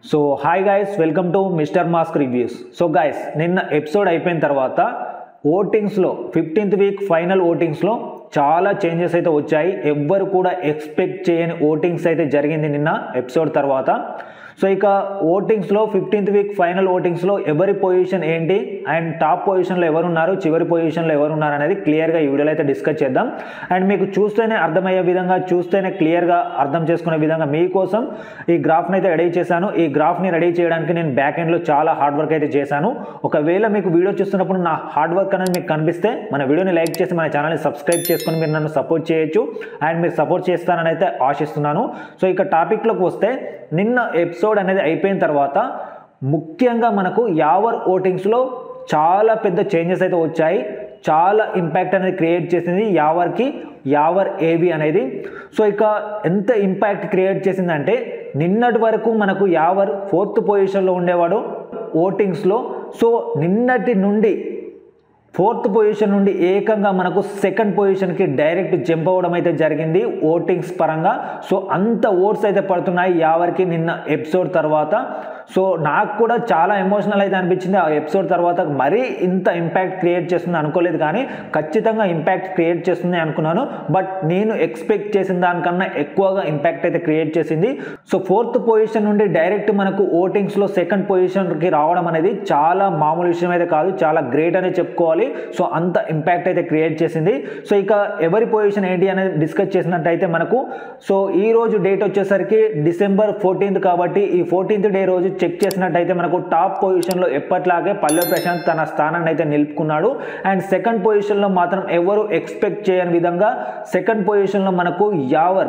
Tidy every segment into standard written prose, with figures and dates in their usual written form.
So hi guys, welcome to mister mask reviews. So guys, నిన్న episode అయిపోయిన తర్వాత ఓటింగ్స్లో 15th week final ఓటింగ్స్లో చాలా changes అయితే వచ్చాయి. ఎవ్వరు కూడా ఎక్స్పెక్ట్ చేయని ఓటింగ్స్ అయితే జరిగింది నిన్న ఎపిసోడ్ తర్వాత. సో ఇక ఓటింగ్స్లో 15th వీక్ ఫైనల్ ఓటింగ్స్లో ఎవరి పొజిషన్ ఏంటి అండ్ టాప్ పొజిషన్లో ఎవరున్నారు, చివరి పొజిషన్లో ఎవరున్నారు అనేది క్లియర్గా ఈ వీడియోలో అయితే డిస్కస్ చేద్దాం. అండ్ మీకు చూస్తేనే అర్థమయ్యే విధంగా, చూస్తేనే క్లియర్గా అర్థం చేసుకునే విధంగా మీకోసం ఈ గ్రాఫ్ని అయితే రెడీ చేశాను. ఈ గ్రాఫ్ని రెడీ చేయడానికి నేను బ్యాక్ ఎండ్లో చాలా హార్డ్ వర్క్ అయితే చేశాను. ఒకవేళ మీకు వీడియో చూస్తున్నప్పుడు నా హార్డ్ వర్క్ అనేది మీకు కనిపిస్తే మన వీడియోని లైక్ చేసి మన ఛానల్ని సబ్స్క్రైబ్ చేసుకొని మీరు నన్ను సపోర్ట్ చేయొచ్చు అండ్ మీరు సపోర్ట్ చేస్తారని అయితే ఆశిస్తున్నాను. సో ఇక టాపిక్లోకి వస్తే, నిన్న ఎపిసోడ్ అనేది అయిపోయిన తర్వాత ముఖ్యంగా మనకు యావర్ ఓటింగ్స్లో చాలా పెద్ద చేంజెస్ అయితే వచ్చాయి. చాలా ఇంపాక్ట్ అనేది క్రియేట్ చేసింది యావర్ ఏవి అనేది. సో ఇక ఎంత ఇంపాక్ట్ క్రియేట్ చేసిందంటే, నిన్నటి వరకు మనకు యావర్ 4th పొజిషన్లో ఉండేవాడు ఓటింగ్స్లో. సో నిన్నటి నుండి 4th పొజిషన్ నుండి ఏకంగా మనకు 2nd పొజిషన్కి డైరెక్ట్ జంప్ అవ్వడం అయితే జరిగింది ఓటింగ్స్ పరంగా. సో అంత ఓట్స్ అయితే పడుతున్నాయి యావర్కి నిన్న ఎపిసోడ్ తర్వాత. సో నాకు కూడా చాలా ఎమోషనల్ అయితే అనిపించింది ఆ ఎపిసోడ్ తర్వాత. మరీ ఇంత ఇంపాక్ట్ క్రియేట్ చేస్తుంది అనుకోలేదు, కానీ ఖచ్చితంగా ఇంపాక్ట్ క్రియేట్ చేస్తుంది అనుకున్నాను. బట్ నేను ఎక్స్పెక్ట్ చేసిన దానికన్నా ఎక్కువగా ఇంపాక్ట్ అయితే క్రియేట్ చేసింది. సో 4th పొజిషన్ నుండి డైరెక్ట్ మనకు ఓటింగ్స్లో 2nd పొజిషన్కి రావడం అనేది చాలా మామూలు విషయం అయితే కాదు, చాలా గ్రేట్ అనే చెప్పుకోవాలి. సో అంత ఇంపాక్ట్ అయితే క్రియేట్ చేసింది. సో ఇక ఎవరి పొజిషన్ ఏంటి అనేది డిస్కస్ చేసినట్టయితే మనకు, సో ఈ రోజు డేట్ వచ్చేసరికి December 14th కాబట్టి ఈ 14th డే రోజు చెక్ చేసినట్టయితే మనకు టాప్ పొజిషన్లో ఎప్పట్లాగే పల్లె ప్రశాంత్ తన స్థానాన్ని అయితే నిలుపుకున్నాడు. అండ్ 2nd పొజిషన్లో మాత్రం ఎవరు ఎక్స్పెక్ట్ చేయని విధంగా 2nd పొజిషన్లో మనకు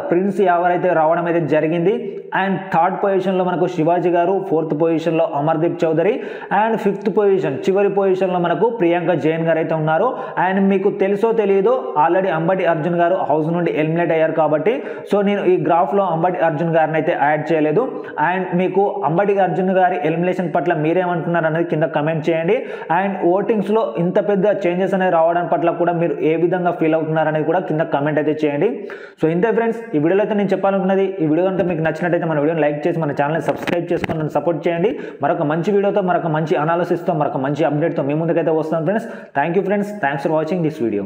ప్రిన్స్ యావర్ అయితే రావడం అయితే జరిగింది. అండ్ 3rd పొజిషన్లో మనకు శివాజీ గారు, 4th పొజిషన్లో Amardeep Chowdary and 5th position చివరి పొజిషన్లో మనకు ప్రియాంక జైన్ గారు అయితే ఉన్నారు. అండ్ మీకు తెలుసో తెలియదో ఆల్రెడీ అంబటి అర్జున్ గారు హౌస్ నుండి ఎలిమినేట్ అయ్యారు కాబట్టి సో నేను ఈ గ్రాఫ్లో అంబటి అర్జున్ గారిని అయితే యాడ్ చేయలేదు. అండ్ మీకు అంబటి అర్జున్ గారి ఎలిమినేషన్ పట్ల మీరేమంటున్నారు అనేది కింద కమెంట్ చేయండి. అండ్ ఓటింగ్స్లో ఇంత పెద్ద చేంజెస్ అనేది రావడం పట్ల కూడా మీరు ఏ విధంగా ఫీల్ అవుతున్నారు అనేది కూడా కింద కమెంట్ అయితే చేయండి. సో ఇంతే ఫ్రెండ్స్, ఈ వీడియోలో అయితే నేను చెప్పాలనుకున్నది. ఈ వీడియో కనుక మీకు నచ్చినట్టయితే మన వీడియోని లైక్ చేసి మన ఛానల్ని సబ్స్క్రైబ్ చేసుకొని నన్ను సపోర్ట్ చేయండి. మరొక మంచి వీడియోతో, మరొక మంచి అనాలిసిస్తో, మరొక మంచి అప్డేట్తో మీ ముందుకైతే వస్తాను friends. Thank you friends, thanks for watching this video.